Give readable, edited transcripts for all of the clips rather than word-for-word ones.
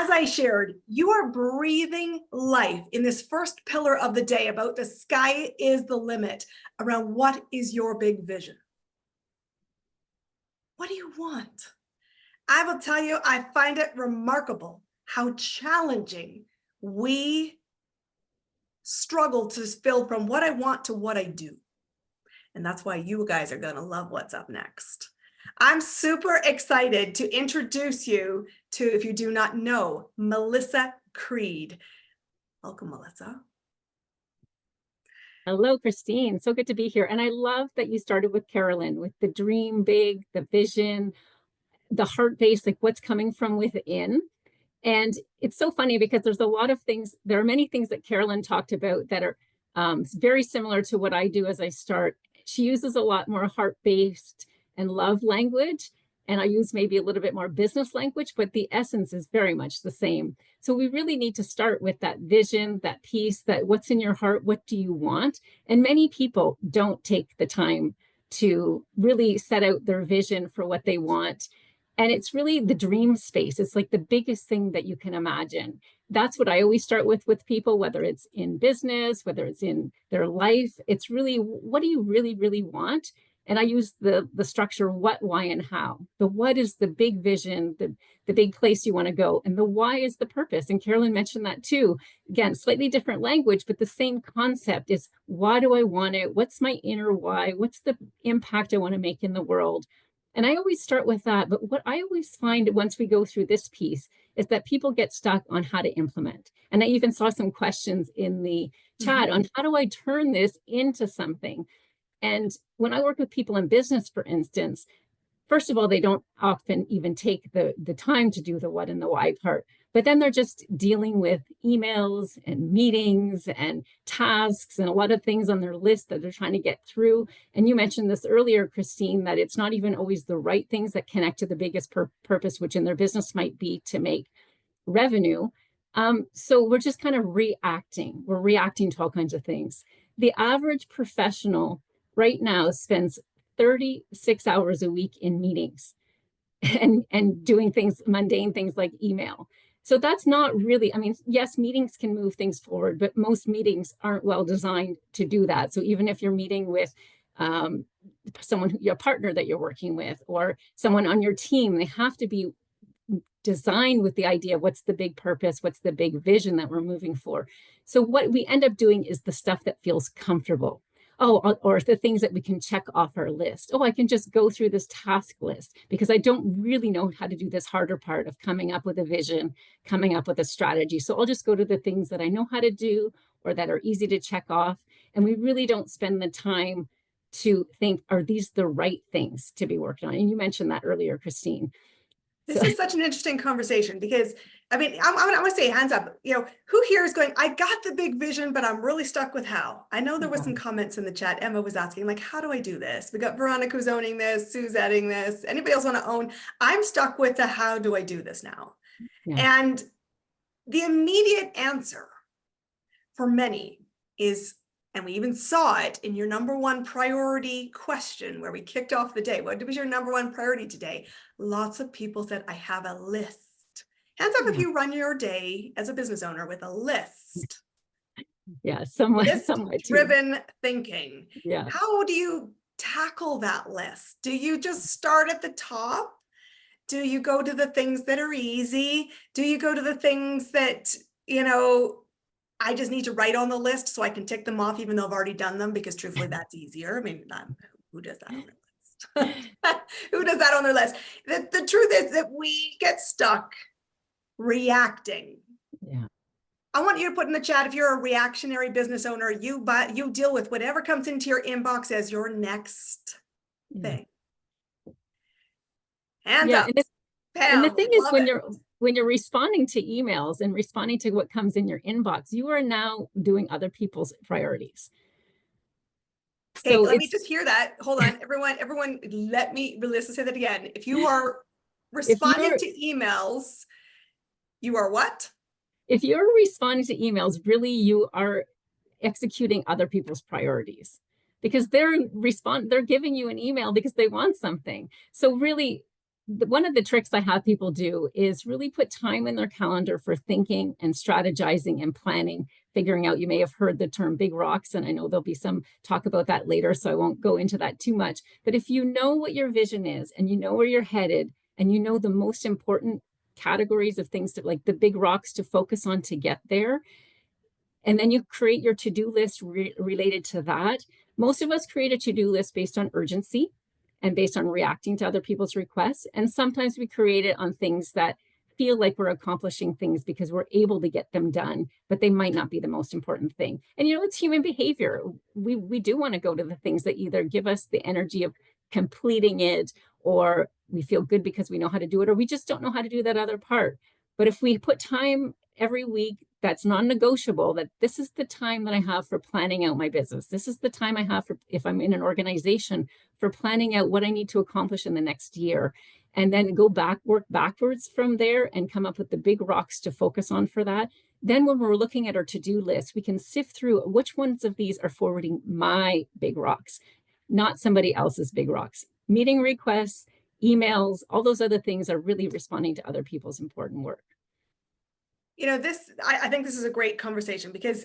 as I shared, you are breathing life in this first pillar of the day about the sky is the limit around what is your big vision. What do you want? I will tell you, I find it remarkable how challenging we struggle to spill from what I want to what I do. And that's why you guys are going to love what's up next. I'm super excited to introduce you to, if you do not know, Melissa Creed. Welcome, Melissa. Hello, Christine. So good to be here. And I love that you started with Carolyn, with the dream big, the vision, the heart base, like what's coming from within. And it's so funny because there's a lot of things, there are many things that Carolyn talked about that are very similar to what I do as I start. She uses a lot more heart-based and love language, and I use maybe a little bit more business language, but the essence is very much the same. So we really need to start with that vision, that piece, that what's in your heart, what do you want? And many people don't take the time to really set out their vision for what they want. And it's really the dream space. It's like the biggest thing that you can imagine. That's what I always start with people, whether it's in business, whether it's in their life. It's really, what do you really, really want? And I use the structure what, why, and how. The what is the big vision, the big place you want to go, and the why is the purpose. And Carolyn mentioned that too. Again, slightly different language, but the same concept is why do I want it? What's my inner why? What's the impact I want to make in the world? And I always start with that. But what I always find once we go through this piece is that people get stuck on how to implement. And I even saw some questions in the chat on how do I turn this into something? And when I work with people in business, for instance, first of all, they don't often even take the time to do the what and the why part, but then they're just dealing with emails and meetings and tasks and a lot of things on their list that they're trying to get through. And you mentioned this earlier, Christine, that it's not even always the right things that connect to the biggest purpose, which in their business might be to make revenue. So we're just kind of reacting. We're reacting to all kinds of things. The average professional right now spends 36 hours a week in meetings and doing things, mundane things like email. So that's not really, I mean, yes, meetings can move things forward, but most meetings aren't well designed to do that. So even if you're meeting with someone, your partner that you're working with, or someone on your team, they have to be designed with the idea of what's the big purpose, what's the big vision that we're moving for. So what we end up doing is the stuff that feels comfortable. Oh, or the things that we can check off our list. Oh, I can just go through this task list because I don't really know how to do this harder part of coming up with a vision, coming up with a strategy. So I'll just go to the things that I know how to do or that are easy to check off. And we really don't spend the time to think, are these the right things to be working on? And you mentioned that earlier, Christine. This is such an interesting conversation because, I mean, I want to say hands up, you know, who here is going, I got the big vision, but I'm really stuck with how. I know there was some comments in the chat. Emma was asking, like, how do I do this? We got Veronica who's owning this, Sue's adding this. Anybody else want to own? I'm stuck with the how do I do this now? Yeah. And the immediate answer for many is, and we even saw it in your number one priority question where we kicked off the day. What was your number one priority today? Lots of people said, I have a list. Hands up if you run your day as a business owner with a list. Yeah, somewhat driven thinking. Yeah. How do you tackle that list? Do you just start at the top? Do you go to the things that are easy? Do you go to the things that, you know, I just need to write on the list so I can tick them off even though I've already done them, because truthfully, that's easier. I mean, who does that on their list? Who does that on their list? The truth is that we get stuck reacting. Yeah. I want you to put in the chat, if you're a reactionary business owner, you deal with whatever comes into your inbox as your next thing. Hands up. And the thing is, when you're responding to emails and responding to what comes in your inbox, you are now doing other people's priorities. Okay, so let me just hear that. Hold on, everyone, let's say that again. If you are responding to emails, you are what? If you're responding to emails, really you are executing other people's priorities, because they're giving you an email because they want something. So really, one of the tricks I have people do is really put time in their calendar for thinking and strategizing and planning, figuring out. You may have heard the term big rocks, and I know there'll be some talk about that later, so I won't go into that too much. But if you know what your vision is and you know where you're headed and you know the most important categories of things, to like the big rocks to focus on to get there, and then you create your to-do list related to that. Most of us create a to-do list based on urgency and based on reacting to other people's requests. And sometimes we create it on things that feel like we're accomplishing things because we're able to get them done, but they might not be the most important thing. And it's human behavior. We do want to go to the things that either give us the energy of completing it, or we feel good because we know how to do it, or we just don't know how to do that other part. But if we put time every week, that's non-negotiable, that this is the time that I have for planning out my business. This is the time I have for, if I'm in an organization, for planning out what I need to accomplish in the next year. And then work backwards from there and come up with the big rocks to focus on for that. Then when we're looking at our to-do list, we can sift through which ones of these are forwarding my big rocks, not somebody else's big rocks. Meeting requests, emails, all those other things are really responding to other people's important work. I think this is a great conversation because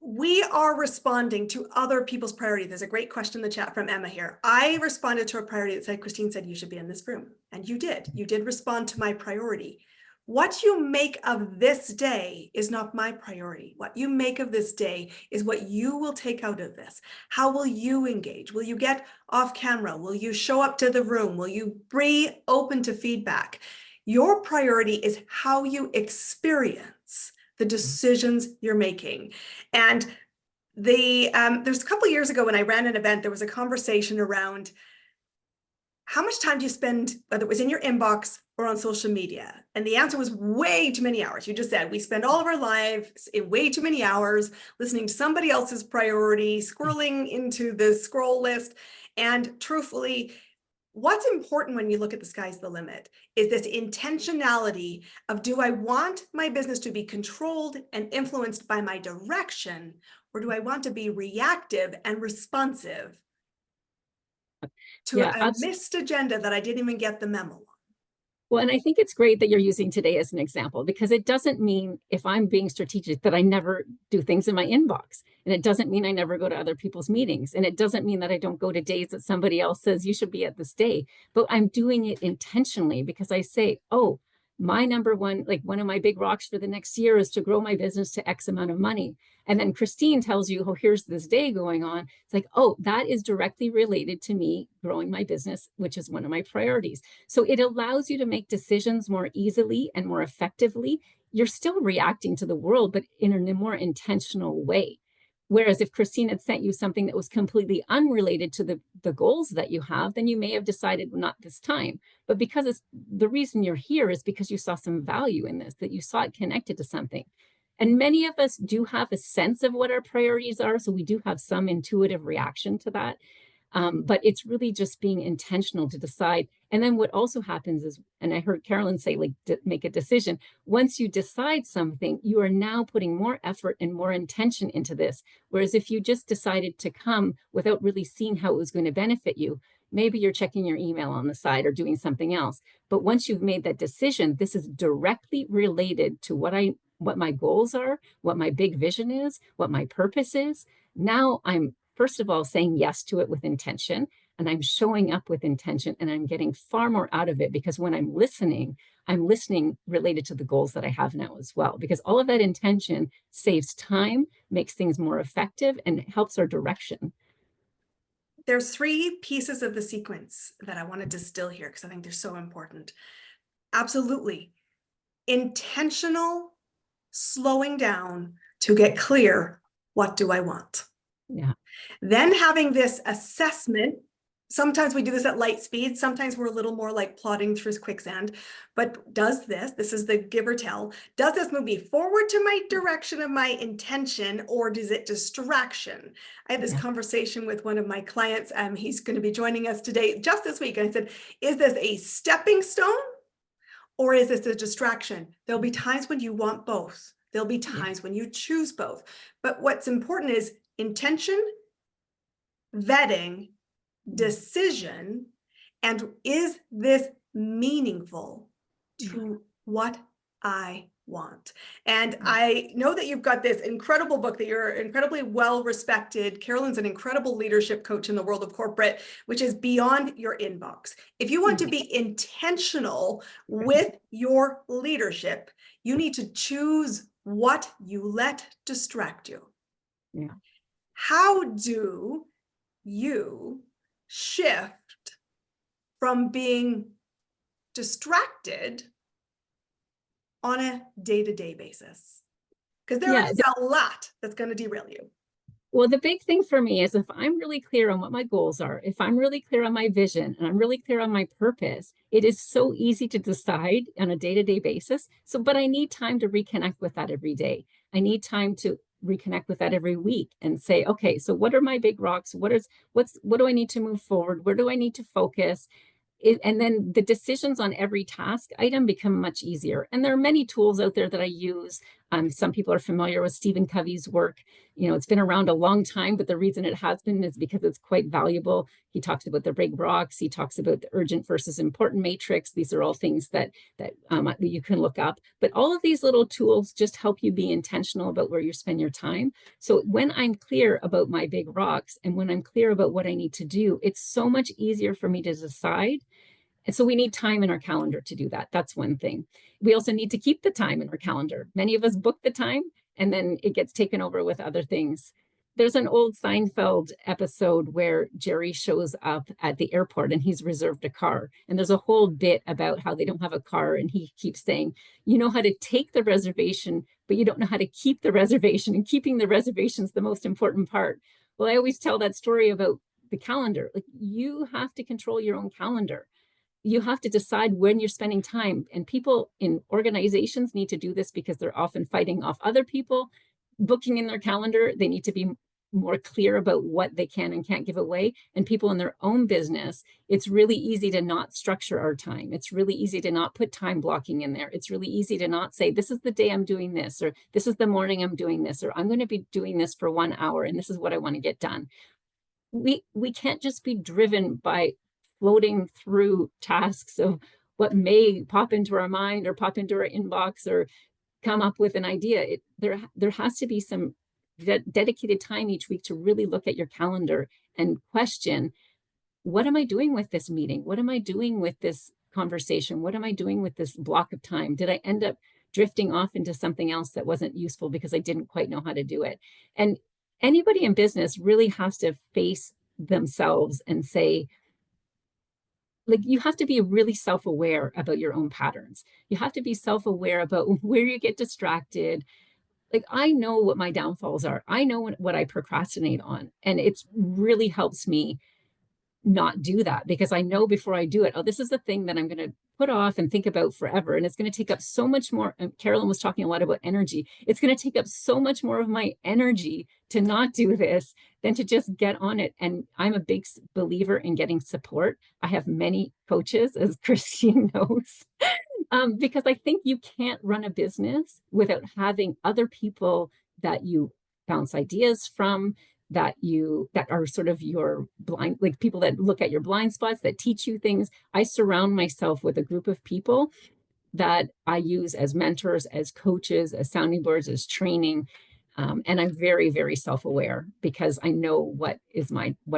we are responding to other people's priority. There's a great question in the chat from Emma here. I responded to a priority that said, Christine said you should be in this room. And you did. You did respond to my priority. What you make of this day is not my priority. What you make of this day is what you will take out of this. How will you engage? Will you get off camera? Will you show up to the room? Will you be open to feedback? Your priority is how you experience the decisions you're making. And there's a couple of years ago when I ran an event, there was a conversation around how much time do you spend, whether it was in your inbox or on social media? And the answer was way too many hours. You just said, we spend all of our lives in way too many hours listening to somebody else's priority, scrolling into the scroll list. And truthfully, what's important when you look at the sky's the limit is this intentionality of, do I want my business to be controlled and influenced by my direction, or do I want to be reactive and responsive to a missed agenda that I didn't even get the memo on? Well, and I think it's great that you're using today as an example, because it doesn't mean, if I'm being strategic, that I never do things in my inbox. And it doesn't mean I never go to other people's meetings. And it doesn't mean that I don't go to days that somebody else says you should be at this day. But I'm doing it intentionally because I say, oh, my number one, like one of my big rocks for the next year is to grow my business to X amount of money. And then Christine tells you, oh, here's this day going on. It's like, oh, that is directly related to me growing my business, which is one of my priorities. So it allows you to make decisions more easily and more effectively. You're still reacting to the world, but in a more intentional way. Whereas if Christine had sent you something that was completely unrelated to the goals that you have, then you may have decided, well, not this time. But because it's the reason you're here is because you saw some value in this, that you saw it connected to something. And many of us do have a sense of what our priorities are. So we do have some intuitive reaction to that. But it's really just being intentional to decide. And then what also happens is, and I heard Carolyn say, like, make a decision. Once you decide something, you are now putting more effort and more intention into this. Whereas if you just decided to come without really seeing how it was going to benefit you, maybe you're checking your email on the side or doing something else. But once you've made that decision, this is directly related to what my goals are, what my big vision is, what my purpose is. Now I'm, first of all, saying yes to it with intention, and I'm showing up with intention, and I'm getting far more out of it, because when I'm listening related to the goals that I have now as well, because all of that intention saves time, makes things more effective, and helps our direction. There's 3 pieces of the sequence that I want to distill here because I think they're so important. Absolutely. Intentional slowing down to get clear, what do I want? Yeah. Then having this assessment. Sometimes we do this at light speed. Sometimes we're a little more like plodding through quicksand. But this is the give or tell, does this move me forward to my direction of my intention, or is it distraction? I had this conversation with one of my clients. He's going to be joining us today, just this week. And I said, is this a stepping stone, or is this a distraction? There'll be times when you want both. There'll be times when you choose both. But what's important is intention, vetting, decision, and is this meaningful Yeah. to what I want. And I know that you've got this incredible book that you're incredibly well respected. Carolyn's an incredible leadership coach in the world of corporate, which is Beyond Your Inbox. If you want to be intentional with your leadership, you need to choose what you let distract you. Yeah. How do you shift from being distracted on a day-to-day basis? Because there Yeah. is a lot that's going to derail you. Well, the big thing for me is if I'm really clear on what my goals are, if I'm really clear on my vision and I'm really clear on my purpose, it is so easy to decide on a day-to-day basis. So, but I need time to reconnect with that every day. I need time to reconnect with that every week and say, okay, so what are my big rocks? What do I need to move forward? Where do I need to focus? And then the decisions on every task item become much easier. And there are many tools out there that I use. Some people are familiar with Stephen Covey's work. You know, it's been around a long time, but the reason it has been is because it's quite valuable. He talks about the big rocks. He talks about the urgent versus important matrix. These are all things that you can look up. But all of these little tools just help you be intentional about where you spend your time. So when I'm clear about my big rocks and when I'm clear about what I need to do, it's so much easier for me to decide. And so we need time in our calendar to do that. That's one thing. We also need to keep the time in our calendar. Many of us book the time and then it gets taken over with other things. There's an old Seinfeld episode where Jerry shows up at the airport and he's reserved a car. And there's a whole bit about how they don't have a car. And he keeps saying, you know how to take the reservation, but you don't know how to keep the reservation. And keeping the reservation is the most important part. Well, I always tell that story about the calendar. Like, you have to control your own calendar. You have to decide when you're spending time. And people in organizations need to do this because they're often fighting off other people, booking in their calendar. They need to be more clear about what they can and can't give away. And people in their own business, it's really easy to not structure our time. It's really easy to not put time blocking in there. It's really easy to not say, this is the day I'm doing this, or this is the morning I'm doing this, or I'm going to be doing this for 1 hour and this is what I want to get done. We can't just be driven by floating through tasks of what may pop into our mind or pop into our inbox or come up with an idea. There has to be some dedicated time each week to really look at your calendar and question, what am I doing with this meeting? What am I doing with this conversation? What am I doing with this block of time? Did I end up drifting off into something else that wasn't useful because I didn't quite know how to do it? And anybody in business really has to face themselves and say, like, you have to be really self-aware about your own patterns. You have to be self-aware about where you get distracted. Like, I know what my downfalls are. I know what I procrastinate on. And it's really helps me not do that because I know before I do it, oh, this is the thing that I'm going to put off and think about forever. And it's going to take up so much more. And Carolyn was talking a lot about energy. It's going to take up so much more of my energy to not do this than to just get on it. And I'm a big believer in getting support. I have many coaches, as Christine knows, because I think you can't run a business without having other people that you bounce ideas from, that are sort of your blind, like people that look at your blind spots, that teach you things. I surround myself with a group of people that I use as mentors, as coaches, as sounding boards, as training. And I'm very, very self-aware because I know what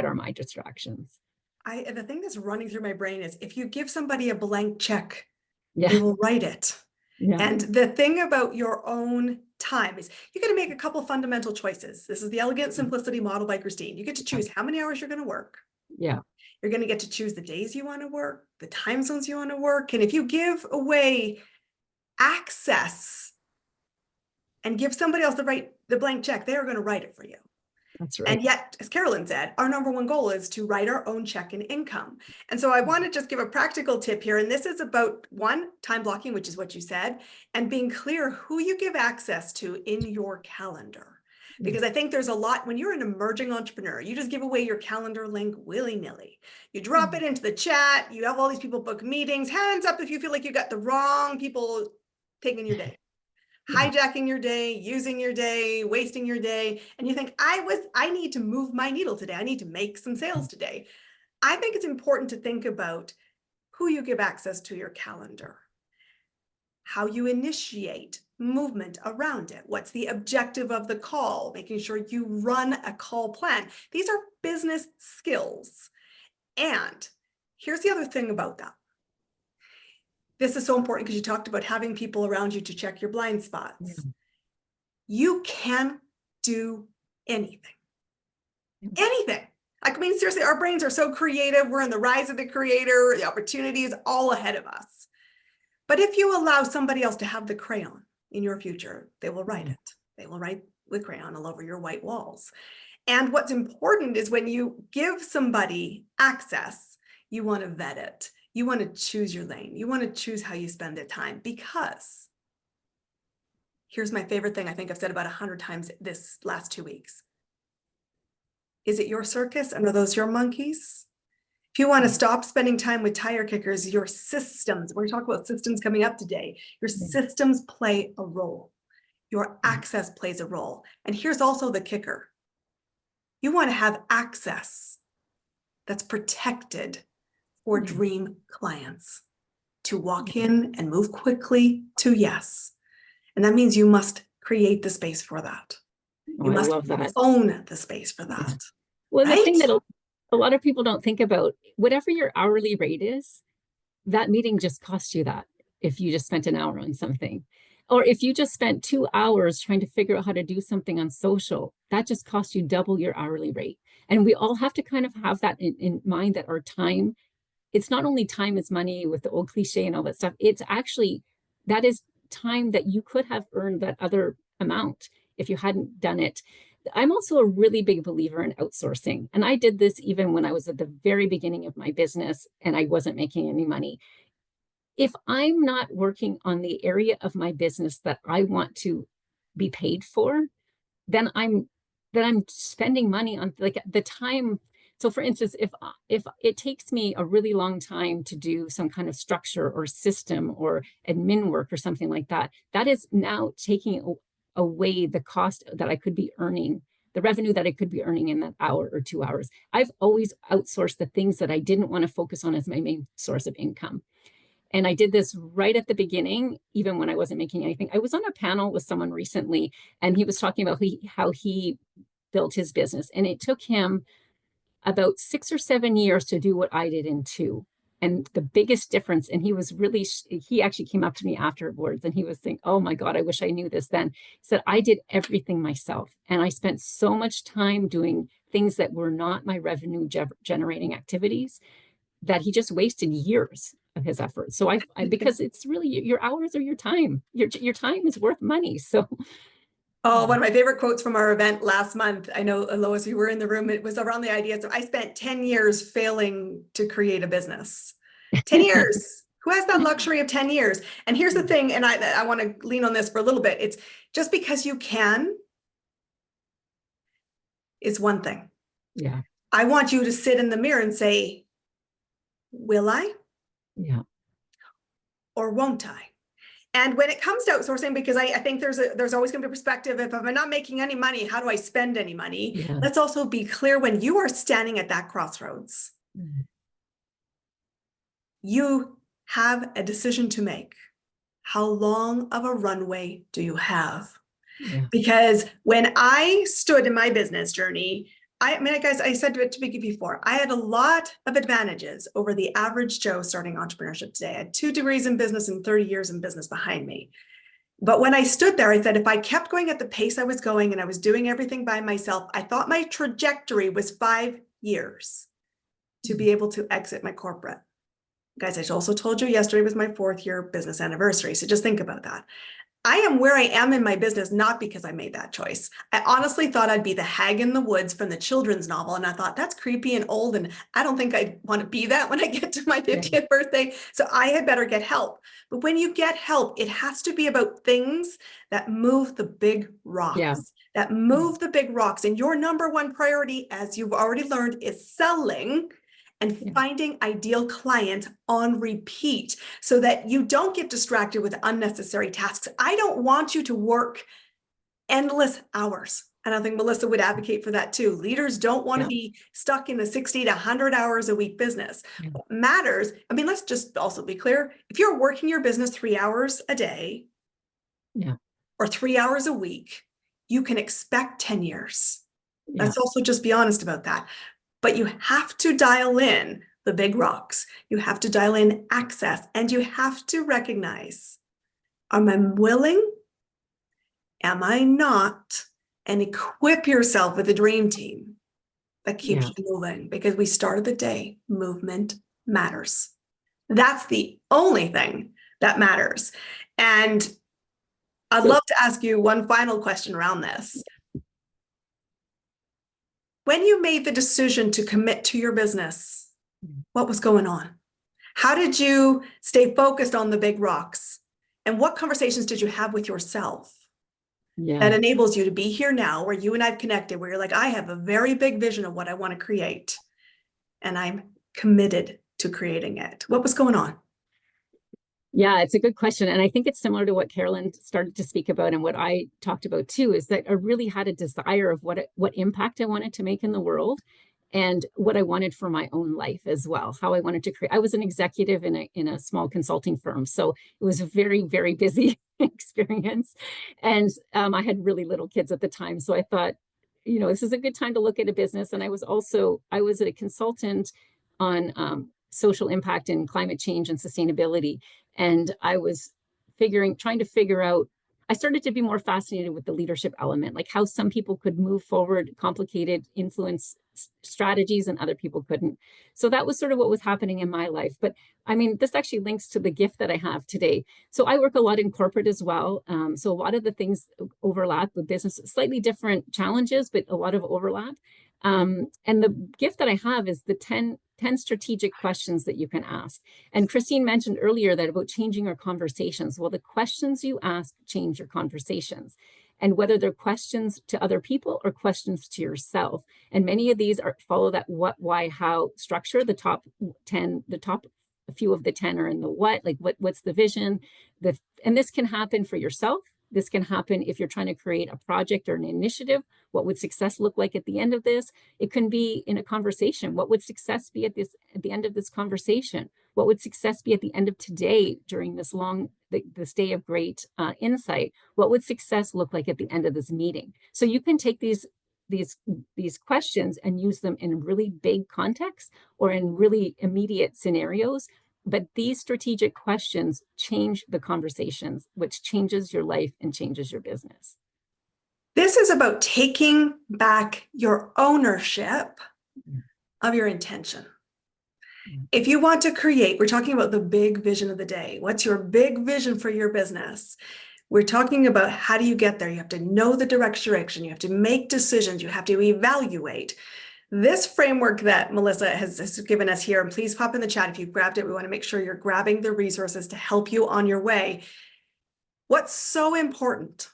are my distractions. The thing that's running through my brain is if you give somebody a blank check, Yeah. they will write it. Yeah. And the thing about your own time is you got to make a couple fundamental choices. This is the Elegant Simplicity model by Christine. You get to choose how many hours you're going to work. Yeah. You're going to get to choose the days you want to work, the time zones you want to work. And if you give away access and give somebody else the blank check, they are going to write it for you. That's right. And yet, as Carolyn said, our number one goal is to write our own check and income. And so I want to just give a practical tip here. And this is about one, time blocking, which is what you said, and being clear who you give access to in your calendar. Because I think there's a lot, when you're an emerging entrepreneur, you just give away your calendar link willy-nilly. You drop it into the chat, you have all these people book meetings. Hands up if you feel like you got the wrong people taking your day. Hijacking your day, using your day, wasting your day. And you think, I need to move my needle today. I need to make some sales today. I think it's important to think about who you give access to your calendar, how you initiate movement around it. What's the objective of the call? Making sure you run a call plan. These are business skills. And here's the other thing about that. This is so important because you talked about having people around you to check your blind spots. Yeah. You can do anything. Anything. I mean, seriously, our brains are so creative. We're in the rise of the creator. The opportunity is all ahead of us. But if you allow somebody else to have the crayon in your future, they will write it. They will write with crayon all over your white walls. And what's important is when you give somebody access, you want to vet it. You want to choose your lane. You want to choose how you spend their time, because here's my favorite thing I think I've said about 100 times this last 2 weeks. Is it your circus and are those your monkeys? If you want to stop spending time with tire kickers, your systems, we're talking about systems coming up today, your systems play a role. Your access plays a role. And here's also the kicker. You want to have access that's protected for dream clients to walk in and move quickly to yes. And that means you must create the space for that. You must own the space for that. Well, the thing that a lot of people don't think about, whatever your hourly rate is, that meeting just costs you that if you just spent an hour on something. Or if you just spent 2 hours trying to figure out how to do something on social, that just costs you double your hourly rate. And we all have to kind of have that in mind, that our time, it's not only time is money with the old cliche and all that stuff. It's actually, that is time that you could have earned that other amount if you hadn't done it. I'm also a really big believer in outsourcing. And I did this even when I was at the very beginning of my business and I wasn't making any money. If I'm not working on the area of my business that I want to be paid for, then I'm spending money on like the time. So for instance, if it takes me a really long time to do some kind of structure or system or admin work or something like that, that is now taking away the cost that I could be earning, the revenue that I could be earning in that hour or 2 hours. I've always outsourced the things that I didn't want to focus on as my main source of income. And I did this right at the beginning, even when I wasn't making anything. I was on a panel with someone recently, and he was talking about how he built his business. And it took him about 6 or 7 years to do what I did in 2. And the biggest difference, and he actually came up to me afterwards and he was saying, oh my God, I wish I knew this then. He said, I did everything myself. And I spent so much time doing things that were not my revenue generating activities that he just wasted years of his effort. So I because it's really, your hours are your time. Your time is worth money. So oh, one of my favorite quotes from our event last month, I know, Lois, you were in the room, it was around the idea. So I spent 10 years failing to create a business. 10 years. Who has that luxury of 10 years? And here's the thing, and I want to lean on this for a little bit. It's just because you can is one thing. Yeah. I want you to sit in the mirror and say, will I? Yeah. Or won't I? And when it comes to outsourcing, because I think there's always going to be a perspective, if I'm not making any money, how do I spend any money? Yeah. Let's also be clear, when you are standing at that crossroads, you have a decision to make. How long of a runway do you have? Yeah. Because when I stood in my business journey, I mean, guys, I said to Vicky before, I had a lot of advantages over the average Joe starting entrepreneurship today. I had 2 degrees in business and 30 years in business behind me. But when I stood there, I said, if I kept going at the pace I was going and I was doing everything by myself, I thought my trajectory was 5 years to be able to exit my corporate. Guys, I also told you yesterday was my 4th year business anniversary. So just think about that. I am where I am in my business, not because I made that choice. I honestly thought I'd be the hag in the woods from the children's novel. And I thought that's creepy and old. And I don't think I want to be that when I get to my 50th birthday. So I had better get help. But when you get help, it has to be about things that move the big rocks, that move the big rocks. And your number one priority, as you've already learned, is selling and finding ideal clients on repeat so that you don't get distracted with unnecessary tasks. I don't want you to work endless hours. And I think Melissa would advocate for that too. Leaders don't want to be stuck in the 60 to 100 hours a week business. What matters, I mean, let's just also be clear. If you're working your business 3 hours a day or 3 hours a week, you can expect 10 years. Let's also just be honest about that. But you have to dial in the big rocks. You have to dial in access, and you have to recognize, am I willing? Am I not? And equip yourself with a dream team that keeps you moving, because we started the day, movement matters. That's the only thing that matters. And I'd love to ask you one final question around this. When you made the decision to commit to your business, what was going on? How did you stay focused on the big rocks? And what conversations did you have with yourself that enables you to be here now, where you and I've connected, where you're like, I have a very big vision of what I want to create, and I'm committed to creating it? What was going on? Yeah, it's a good question. And I think it's similar to what Carolyn started to speak about and what I talked about too, is that I really had a desire of what impact I wanted to make in the world and what I wanted for my own life as well, how I wanted to create. I was an executive in a small consulting firm, so it was a very, very busy experience. And I had really little kids at the time. So I thought, this is a good time to look at a business. And I was a consultant on social impact and climate change and sustainability. And I was trying to figure out, I started to be more fascinated with the leadership element, like how some people could move forward complicated influence strategies and other people couldn't. So that was sort of what was happening in my life. But I mean, this actually links to the gift that I have today. So I work a lot in corporate as well. So a lot of the things overlap with business, slightly different challenges, but a lot of overlap. And the gift that I have is the 10 strategic questions that you can ask. And Christine mentioned earlier that about changing our conversations. Well, the questions you ask change your conversations, and whether they're questions to other people or questions to yourself. And many of these follow that what, why, how structure. The top a few of the 10 are in the what, like what's the vision? And this can happen for yourself. This can happen if you're trying to create a project or an initiative. What would success look like at the end of this? It can be in a conversation. What would success be at the end of this conversation? What would success be at the end of today during this this day of great insight? What would success look like at the end of this meeting? So you can take these questions and use them in really big contexts or in really immediate scenarios. But these strategic questions change the conversations, which changes your life and changes your business. This is about taking back your ownership of your intention. If you want to create, we're talking about the big vision of the day. What's your big vision for your business? We're talking about how do you get there? You have to know the direction. You have to make decisions. You have to evaluate. This framework that Melissa has given us here, and please pop in the chat if you've grabbed it. We want to make sure you're grabbing the resources to help you on your way. What's so important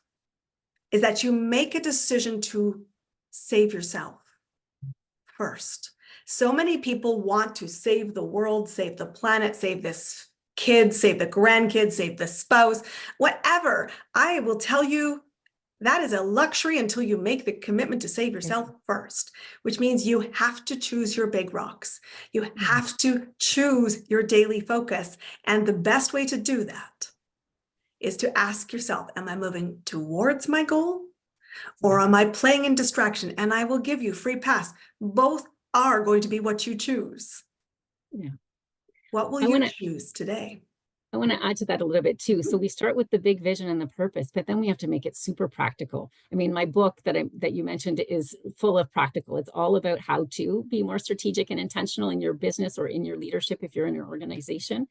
is that you make a decision to save yourself first. So many people want to save the world, save the planet, save this kid, save the grandkids, save the spouse, whatever. I will tell you, that is a luxury until you make the commitment to save yourself first, which means you have to choose your big rocks. You have to choose your daily focus. And the best way to do that is to ask yourself, am I moving towards my goal or am I playing in distraction? And I will give you free pass. Both are going to be what you choose. What will you choose today? I want to add to that a little bit too. So we start with the big vision and the purpose, but then we have to make it super practical. I mean, my book that you mentioned is full of practical. It's all about how to be more strategic and intentional in your business or in your leadership if you're in your organization.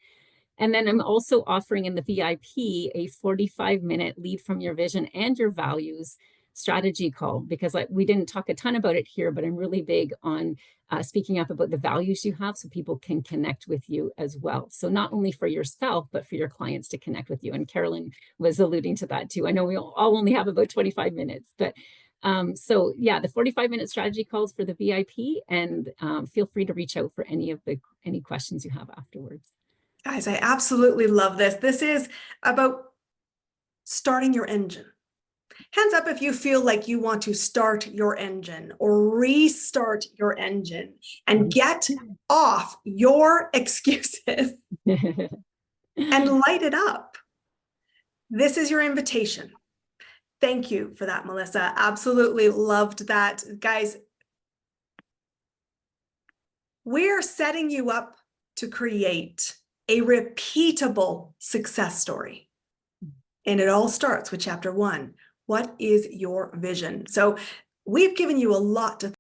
And then I'm also offering in the VIP a 45-minute lead from your vision and your values strategy call, because we didn't talk a ton about it here, but I'm really big on speaking up about the values you have so people can connect with you as well. So not only for yourself, but for your clients to connect with you. And Carolyn was alluding to that too. I know we all only have about 25 minutes, but so yeah, the 45-minute strategy calls for the VIP, and feel free to reach out for any questions you have afterwards. Guys, I absolutely love this. This is about starting your engine. Hands up if you feel like you want to start your engine or restart your engine and get off your excuses and light it up. This is your invitation. Thank you for that, Melissa. Absolutely loved that. Guys, we're setting you up to create a repeatable success story. And it all starts with chapter 1. What is your vision? So we've given you a lot to